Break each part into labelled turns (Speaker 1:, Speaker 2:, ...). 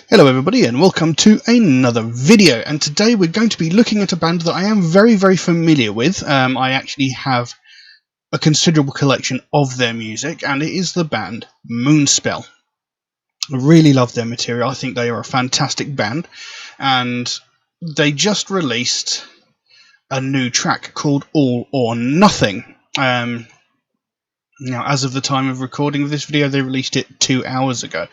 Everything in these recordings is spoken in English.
Speaker 1: Hello everybody and welcome to another video, and today we're going to be looking at a band that I am very familiar with. I actually have a considerable collection of their music, and it is the band Moonspell. I really love their material. I think they are a fantastic band, and they just released a new track called All or Nothing. Now, as of the time of recording of this video, they released it 2 hours ago.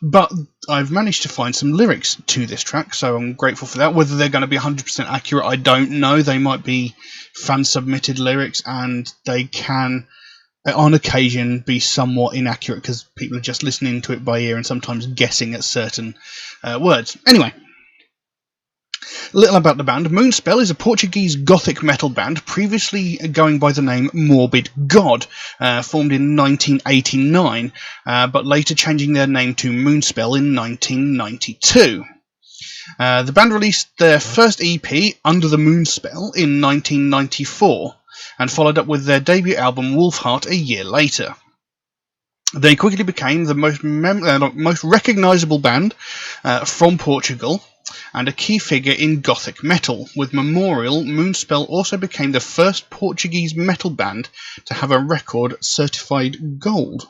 Speaker 1: But I've managed to find some lyrics to this track, so I'm grateful for that. Whether they're going to be 100% accurate, I don't know. They might be fan-submitted lyrics, and they can, on occasion, be somewhat inaccurate because people are just listening to it by ear and sometimes guessing at certain words. Anyway, a little about the band. Moonspell is a Portuguese gothic metal band previously going by the name Morbid God, formed in 1989, but later changing their name to Moonspell in 1992. The band released their first EP, Under the Moonspell, in 1994, and followed up with their debut album Wolfheart a year later. They quickly became the most recognisable band from Portugal, and a key figure in gothic metal. With Memorial, Moonspell also became the first Portuguese metal band to have a record certified gold.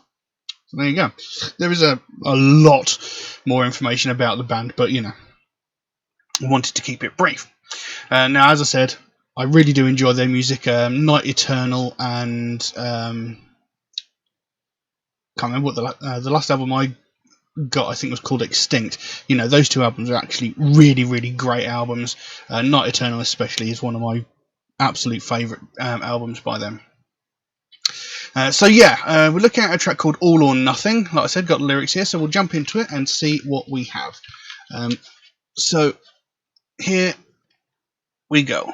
Speaker 1: So there you go. There is a lot more information about the band, but I wanted to keep it brief. Now, as I said, I really do enjoy their music. Night Eternal and can't remember what the last album I got, I think, was called Extinct. Those two albums are actually really great albums. Night Eternal especially is one of my absolute favourite albums by them. We're looking at a track called All or Nothing. Like I said, got lyrics here, so we'll jump into it and see what we have. So here we go.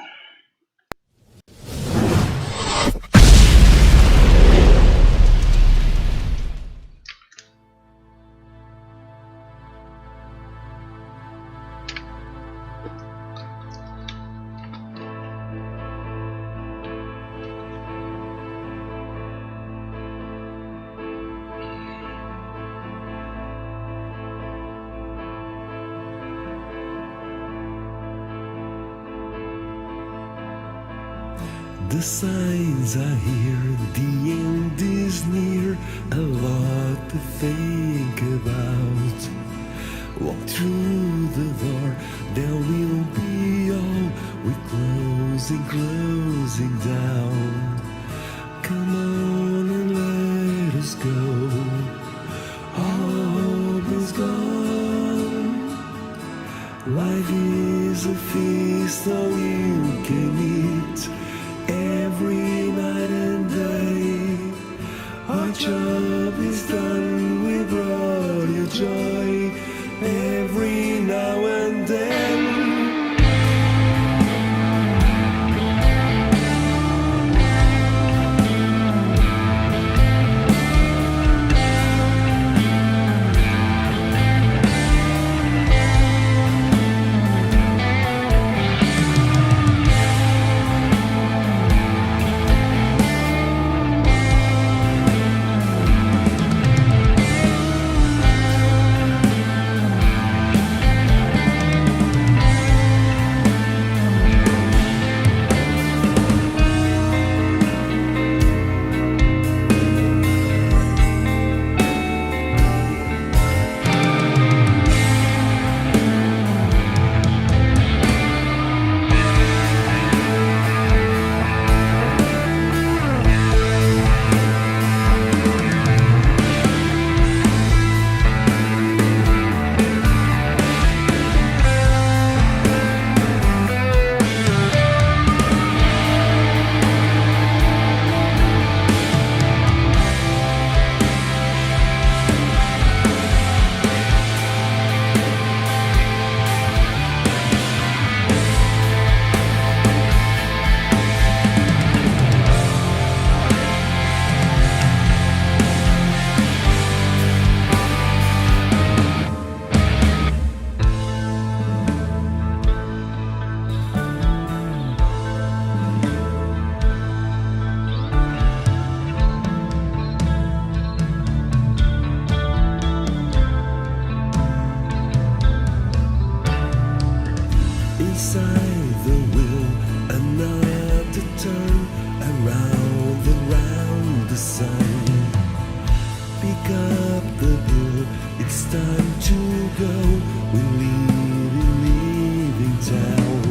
Speaker 2: The signs are here, the end is near, a lot to think about. Walk through the door, there will be all, we're closing down. Come on and let us go, hope is gone. Life is a feast, all you can eat. Every night and day, our job is done, we brought you joy. Every now and then, the sun. Pick up the bill, it's time to go. We're leaving town.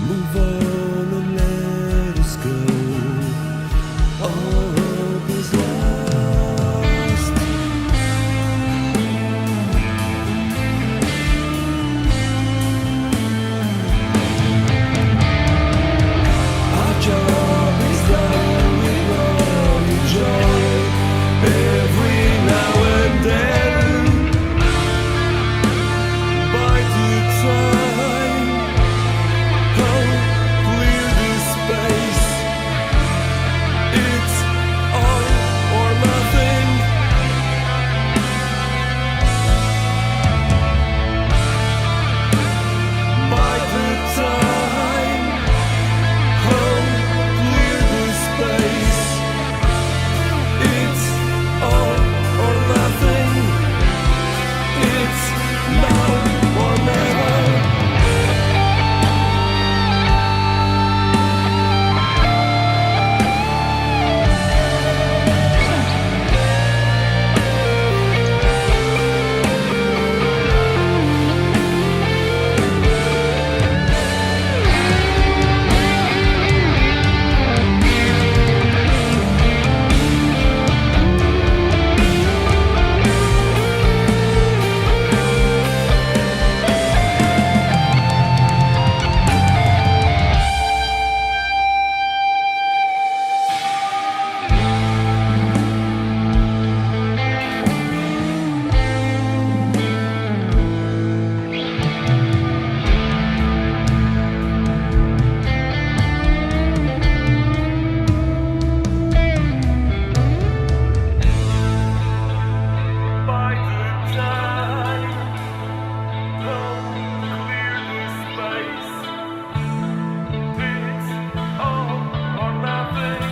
Speaker 2: Move on and let us go. All hope is lost. Our job is done, we run enjoy every now and then. By the time, how clear the space. It's all or nothing. By the time, how clear the space. It's all or nothing. It's now or never. By the time, how clear the space. It's all or nothing.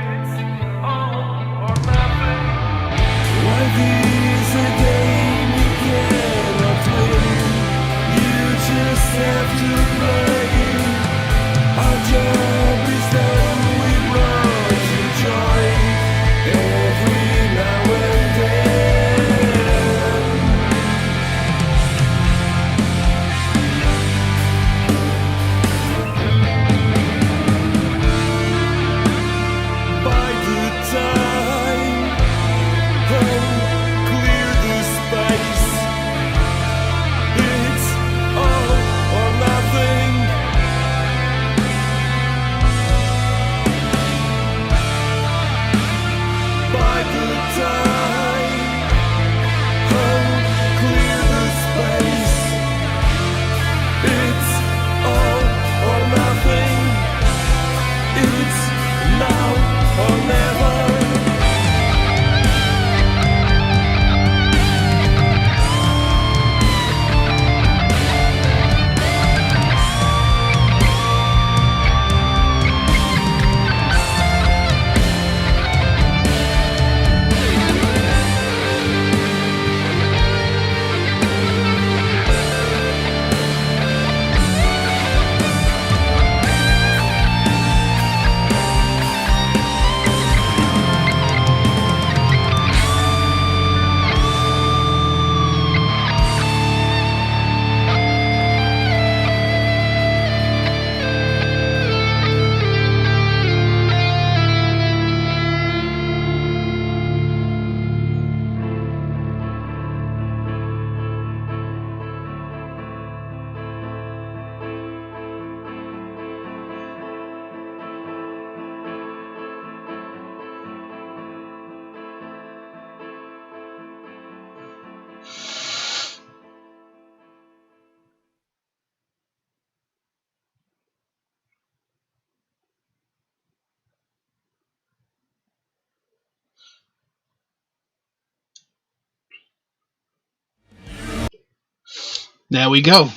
Speaker 2: It's all or nothing. Life is a game you cannot win. You just have to play. Our job is done, we rush enjoy every now and then. By the time, how clear the space. It's all or nothing. By the time, how clear the space. It's all or nothing. It's now or never.
Speaker 1: There we go.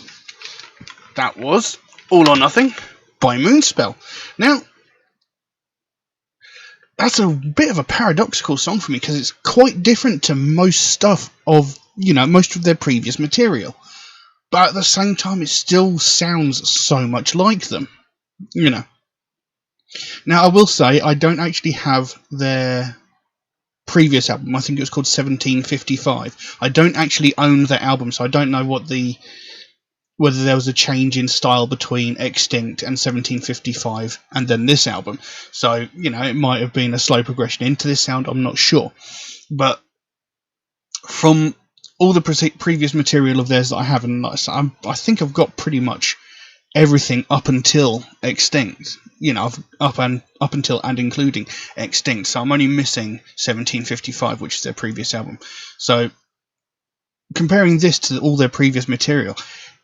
Speaker 1: That was All or Nothing by Moonspell. Now, that's a bit of a paradoxical song for me because it's quite different to most stuff of, most of their previous material. But at the same time, it still sounds so much like them. Now, I will say I don't actually have their previous album. I think it was called 1755. I don't actually own that album, so I don't know whether there was a change in style between Extinct and 1755 and then this album. So, it might have been a slow progression into this sound, I'm not sure. But from all the previous material of theirs that I have, and I think I've got pretty much everything up until Extinct. Up until and including Extinct. So I'm only missing 1755, which is their previous album. So comparing this to all their previous material,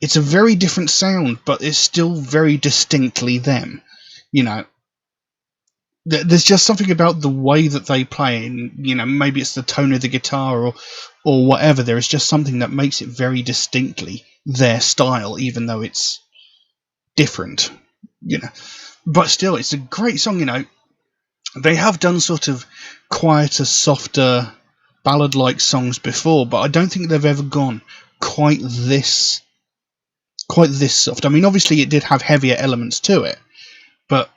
Speaker 1: it's a very different sound, but it's still very distinctly them. There's just something about the way that they play, and maybe it's the tone of the guitar or whatever. There is just something that makes it very distinctly their style, even though it's different. But still, it's a great song. They have done sort of quieter, softer, ballad-like songs before, but I don't think they've ever gone quite this soft. I mean, obviously it did have heavier elements to it, but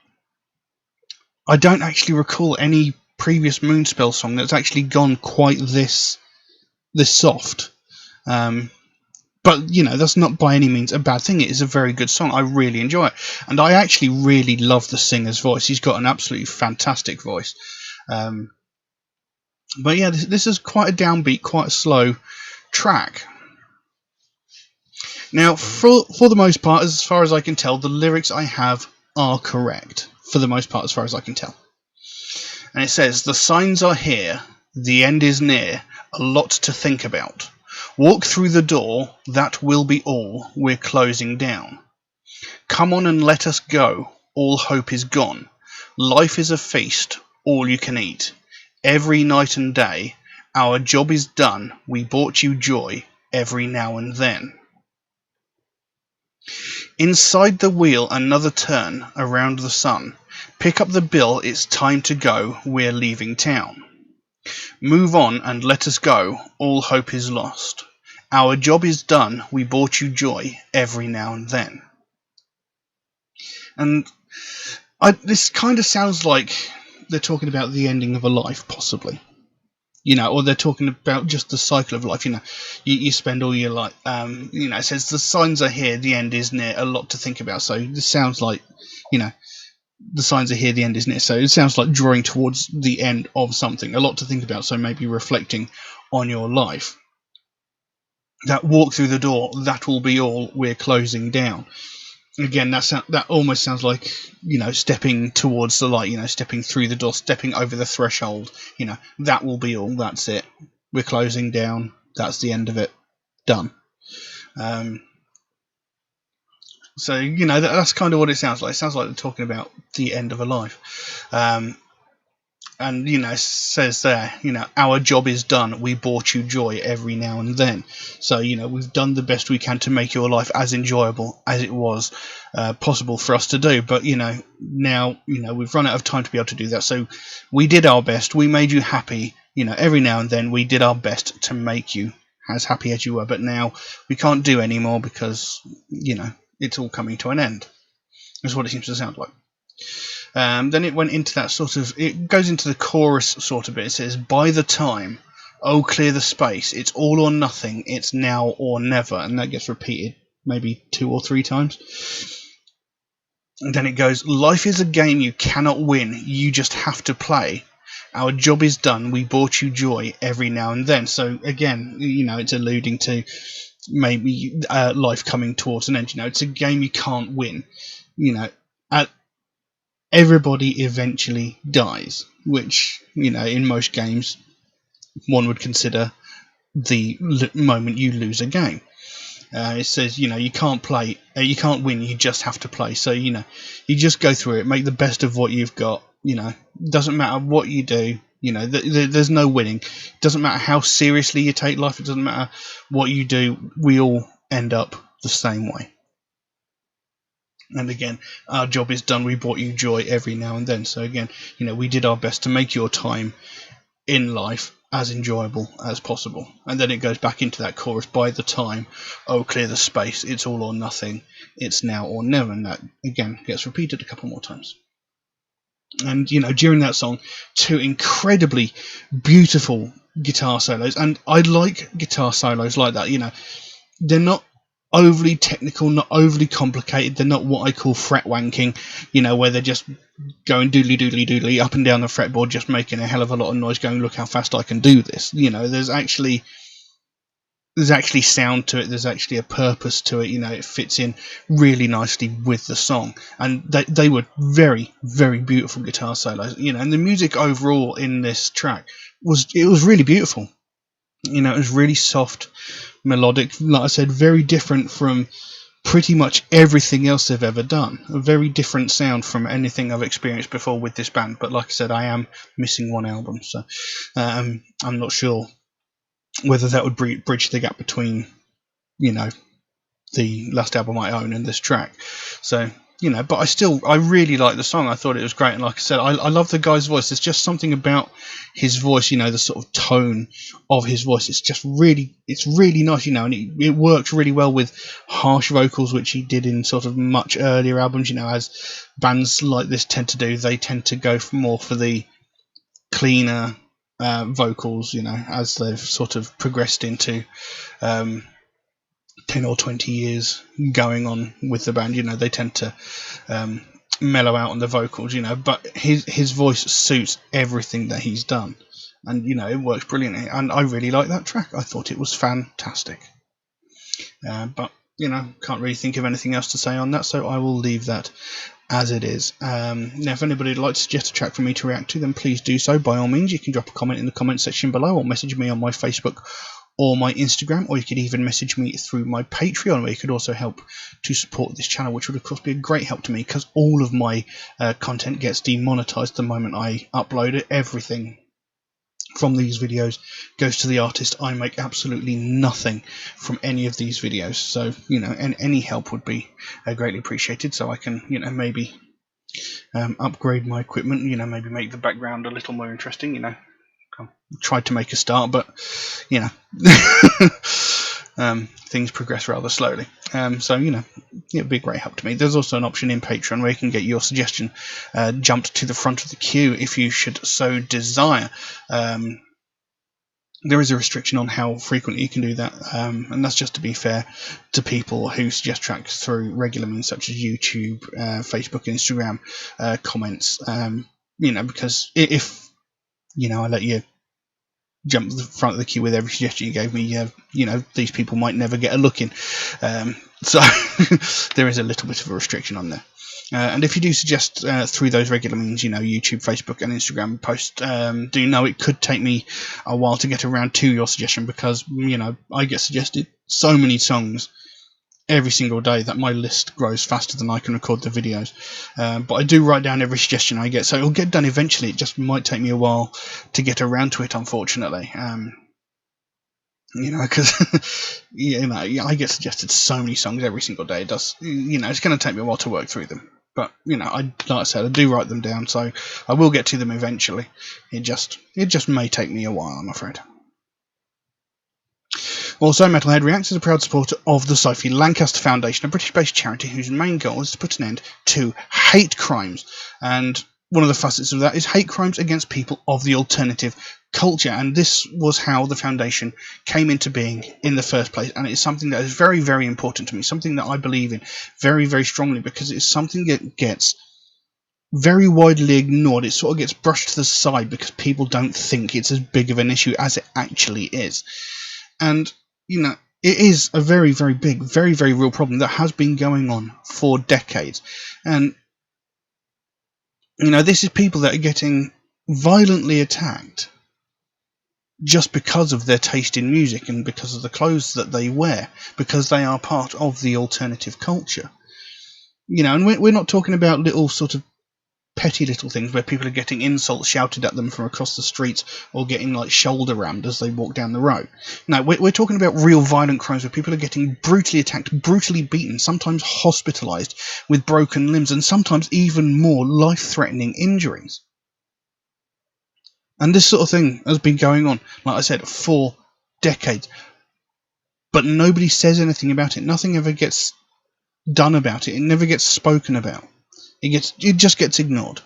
Speaker 1: I don't actually recall any previous Moonspell song that's actually gone quite this soft. But that's not by any means a bad thing. It is a very good song. I really enjoy it, and I actually really love the singer's voice. He's got an absolutely fantastic voice. But yeah, this is quite a downbeat, quite a slow track. Now, for the most part, as far as I can tell, the lyrics I have are correct. For the most part, as far as I can tell. And it says, "The signs are here, the end is near, a lot to think about. Walk through the door, that will be all, we're closing down. Come on and let us go, all hope is gone. Life is a feast, all you can eat. Every night and day, our job is done, we brought you joy every now and then. Inside the wheel, another turn around the sun. Pick up the bill, it's time to go, we're leaving town. Move on and let us go, all hope is lost. Our job is done, we brought you joy every now and then." And this kind of sounds like they're talking about the ending of a life, possibly. Or they're talking about just the cycle of life. You spend all your life. It says the signs are here, the end is near, a lot to think about. So this sounds like, the signs are here, the end is near. So it sounds like drawing towards the end of something, a lot to think about. So maybe reflecting on your life. That walk through the door, that will be all, we're closing down. Again, that almost sounds like, stepping towards the light, stepping through the door, stepping over the threshold, that will be all, that's it. We're closing down, that's the end of it, done. So, that's kind of what it sounds like. It sounds like they're talking about the end of a life. And, it says there, our job is done. We brought you joy every now and then. So, we've done the best we can to make your life as enjoyable as it was possible for us to do. But, now, we've run out of time to be able to do that. So we did our best. We made you happy. Every now and then we did our best to make you as happy as you were. But now we can't do any more because, it's all coming to an end. That's what it seems to sound like. Then it went into that it goes into the chorus sort of bit. It says, "By the time, oh clear the space, it's all or nothing, it's now or never." And that gets repeated maybe 2 or 3 times. And then it goes, "Life is a game you cannot win, you just have to play. Our job is done, we brought you joy every now and then." So again, it's alluding to maybe life coming towards an end. It's a game you can't win. Everybody eventually dies, which, in most games, one would consider the moment you lose a game. It says, you can't play, you can't win, you just have to play. So, you just go through it, make the best of what you've got. Doesn't matter what you do. There's no winning. It doesn't matter how seriously you take life. It doesn't matter what you do. We all end up the same way. And again, our job is done. We brought you joy every now and then. So again, we did our best to make your time in life as enjoyable as possible. And then it goes back into that chorus, "By the time, oh clear the space, it's all or nothing, it's now or never." And that again gets repeated a couple more times. And during that song, two incredibly beautiful guitar solos, and I like guitar solos like that. They're not overly technical, not overly complicated. They're not what I call fret wanking, where they're just going doodly doodly doodly up and down the fretboard, just making a hell of a lot of noise, going, look how fast I can do this. There's actually sound to it. There's actually a purpose to it. It fits in really nicely with the song, and they were very, very beautiful guitar solos. And the music overall in this track was really beautiful. It was really soft, melodic. Like I said, very different from pretty much everything else they've ever done. A very different sound from anything I've experienced before with this band. But like I said, I am missing one album, so I'm not sure whether that would bridge the gap between the last album I own and this track. So but I really like the song. I thought it was great, and like I said, I love the guy's voice. There's just something about his voice, the sort of tone of his voice. It's really nice, and it works really well with harsh vocals, which he did in sort of much earlier albums. As bands like this tend to do, they tend to go more for the cleaner vocals, as they've sort of progressed into 10 or 20 years going on with the band. They tend to mellow out on the vocals, but his voice suits everything that he's done, and it works brilliantly, and I really like that track. I thought it was fantastic, but can't really think of anything else to say on that, so I will leave that as it is. Now, if anybody would like to suggest a track for me to react to, then please do so. By all means, you can drop a comment in the comment section below, or message me on my Facebook or my Instagram, or you could even message me through my Patreon, where you could also help to support this channel, which would of course be a great help to me, because all of my content gets demonetized the moment I upload it. Everything from these videos goes to the artist. I make absolutely nothing from any of these videos, so any help would be greatly appreciated, so I can maybe upgrade my equipment, maybe make the background a little more interesting. I tried to make a start, but things progress rather slowly. So it'd be a great help to me. There's also an option in Patreon where you can get your suggestion jumped to the front of the queue if you should so desire. There is a restriction on how frequently you can do that, and that's just to be fair to people who suggest tracks through regular means such as YouTube, Facebook, Instagram, comments. Because if I let you jump to the front of the queue with every suggestion you gave me, these people might never get a look in. So there is a little bit of a restriction on there. And if you do suggest through those regular means, YouTube, Facebook, and Instagram posts, do know it could take me a while to get around to your suggestion, because I get suggested so many songs every single day that my list grows faster than I can record the videos. But I do write down every suggestion I get, so it'll get done eventually. It just might take me a while to get around to it, unfortunately. Because I get suggested so many songs every single day. It does, it's going to take me a while to work through them. But like I said, I do write them down, so I will get to them eventually. It just may take me a while, I'm afraid. Also, Metalhead Reacts is a proud supporter of the Sophie Lancaster Foundation, a British-based charity whose main goal is to put an end to hate crimes. And one of the facets of that is hate crimes against people of the alternative culture. And this was how the foundation came into being in the first place. And it's something that is very, very important to me, something that I believe in very, very strongly, because it's something that gets very widely ignored. It sort of gets brushed to the side because people don't think it's as big of an issue as it actually is. And it is a very, very big, very, very real problem that has been going on for decades. And, this is people that are getting violently attacked just because of their taste in music and because of the clothes that they wear, because they are part of the alternative culture. And we're not talking about little sort of petty little things where people are getting insults shouted at them from across the streets, or getting shoulder rammed as they walk down the road. No, we're talking about real violent crimes where people are getting brutally attacked, brutally beaten, sometimes hospitalized with broken limbs, and sometimes even more life-threatening injuries. And this sort of thing has been going on, like I said, for decades. But nobody says anything about it. Nothing ever gets done about it. It never gets spoken about. It just gets ignored.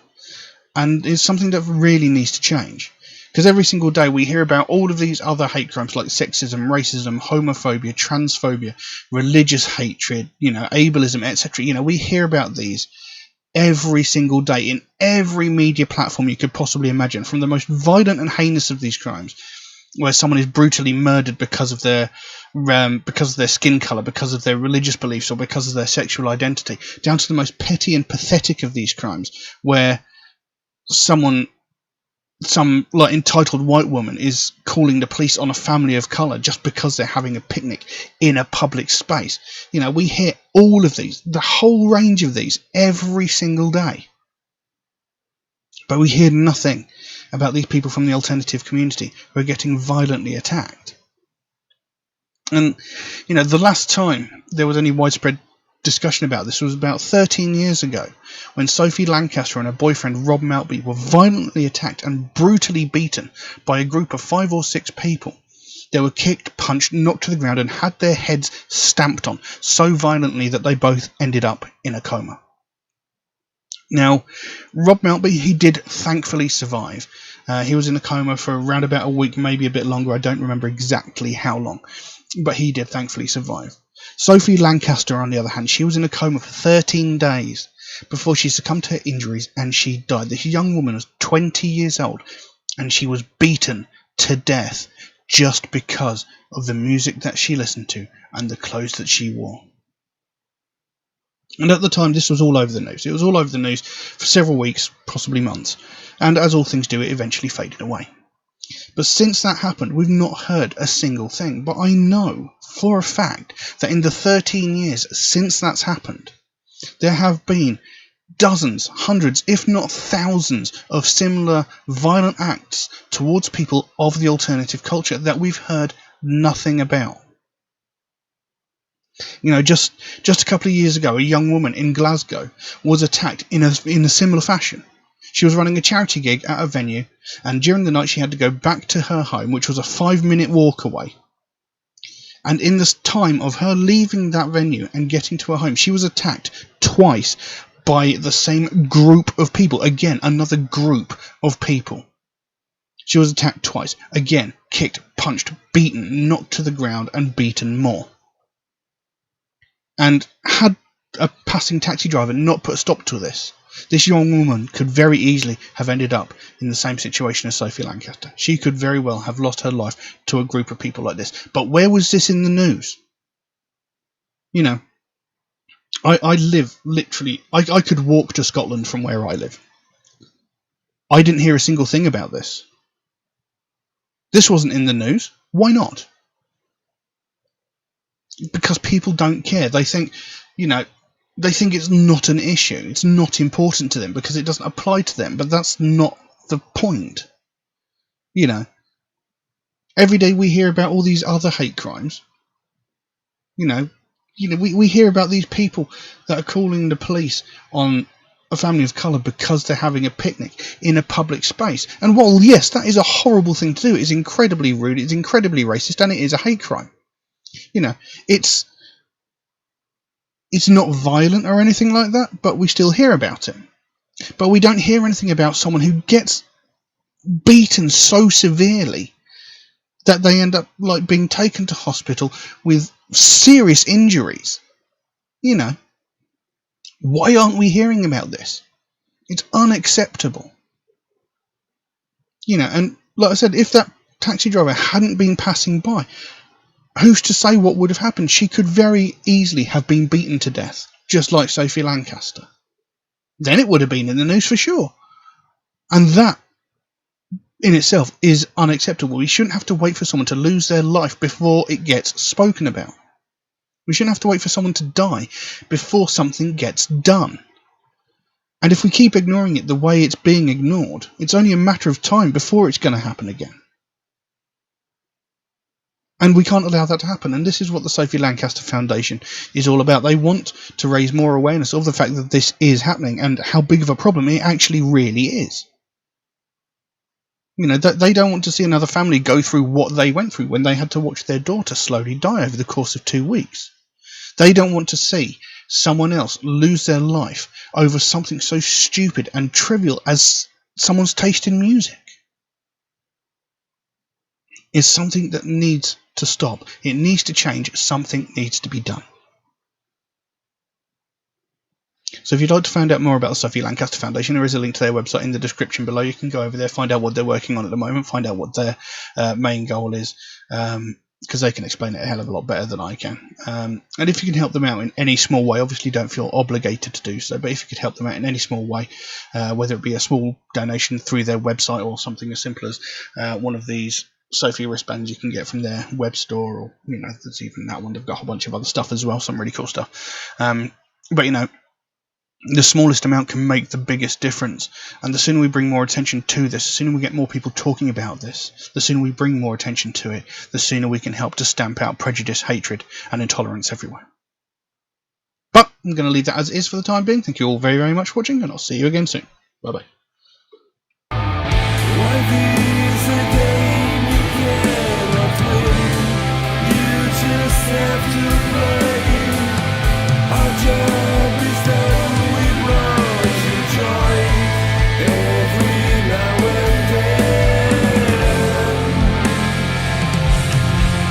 Speaker 1: and it's something that really needs to change. Because every single day we hear about all of these other hate crimes like sexism, racism, homophobia, transphobia, religious hatred, ableism, etc. We hear about these every single day in every media platform you could possibly imagine, from the most violent and heinous of these crimes, where someone is brutally murdered because of their skin color, because of their religious beliefs, or because of their sexual identity, down to the most petty and pathetic of these crimes, where some entitled white woman is calling the police on a family of color just because they're having a picnic in a public space. We hear all of these, the whole range of these, every single day. But we hear nothing about these people from the alternative community who are getting violently attacked. And, the last time there was any widespread discussion about this was about 13 years ago, when Sophie Lancaster and her boyfriend Rob Maltby were violently attacked and brutally beaten by a group of 5 or 6 people. They were kicked, punched, knocked to the ground, and had their heads stamped on so violently that they both ended up in a coma. Now, Rob Maltby, he did thankfully survive. He was in a coma for around about a week, maybe a bit longer. I don't remember exactly how long, but he did thankfully survive. Sophie Lancaster, on the other hand, she was in a coma for 13 days before she succumbed to her injuries and she died. This young woman was 20 years old and she was beaten to death just because of the music that she listened to and the clothes that she wore. And at the time, this was all over the news. It was all over the news for several weeks, possibly months. And as all things do, it eventually faded away. But since that happened, we've not heard a single thing. But I know for a fact that in the 13 years since that's happened, there have been dozens, hundreds, if not thousands of similar violent acts towards people of the alternative culture that we've heard nothing about. Just a couple of years ago, a young woman in Glasgow was attacked in a similar fashion. She was running a charity gig at a venue, and during the night she had to go back to her home, which was a 5-minute walk away. And in the time of her leaving that venue and getting to her home, she was attacked twice by the same group of people. Again, another group of people. She was attacked twice. Again, kicked, punched, beaten, knocked to the ground, and beaten more. And had a passing taxi driver not put a stop to this young woman could very easily have ended up in the same situation as Sophie Lancaster. She could very well have lost her life to a group of people like this. But where was this in the news? I live literally, I could walk to Scotland from where I live. I didn't hear a single thing about this. This wasn't in the news. Why not? Because people don't care. They think, it's not an issue. It's not important to them because it doesn't apply to them. But that's not the point. Every day we hear about all these other hate crimes. We hear about these people that are calling the police on a family of colour because they're having a picnic in a public space. And while, yes, that is a horrible thing to do, it's incredibly rude, it's incredibly racist, and it is a hate crime. It's not violent or anything like that, but we still hear about it. But we don't hear anything about someone who gets beaten so severely that they end up being taken to hospital with serious injuries. Why aren't we hearing about this? It's unacceptable. And like I said, if that taxi driver hadn't been passing by, who's to say what would have happened? She could very easily have been beaten to death, just like Sophie Lancaster. Then it would have been in the news for sure. And that in itself is unacceptable. We shouldn't have to wait for someone to lose their life before it gets spoken about. We shouldn't have to wait for someone to die before something gets done. And if we keep ignoring it the way it's being ignored, it's only a matter of time before it's going to happen again. And we can't allow that to happen. And this is what the Sophie Lancaster Foundation is all about. They want to raise more awareness of the fact that this is happening and how big of a problem it actually really is. They don't want to see another family go through what they went through when they had to watch their daughter slowly die over the course of 2 weeks. They don't want to see someone else lose their life over something so stupid and trivial as someone's taste in music is something that needs to stop. It needs to change. Something needs to be done. So if you'd like to find out more about the Sophie Lancaster Foundation, there is a link to their website in the description below. You can go over there, find out what they're working on at the moment, find out what their main goal is, because they can explain it a hell of a lot better than I can. And if you can help them out in any small way, obviously don't feel obligated to do so, but if you could help them out in any small way, whether it be a small donation through their website or something as simple as one of these Sophie wristbands you can get from their web store, or there's even that one. They've got a whole bunch of other stuff as well, some really cool stuff. But the smallest amount can make the biggest difference, and the sooner we bring more attention to this, the sooner we get more people talking about this, the sooner we bring more attention to it, the sooner we can help to stamp out prejudice, hatred, and intolerance everywhere. But I'm going to leave that as it is for the time being. Thank you all very, very much for watching, and I'll see you again soon. Bye bye.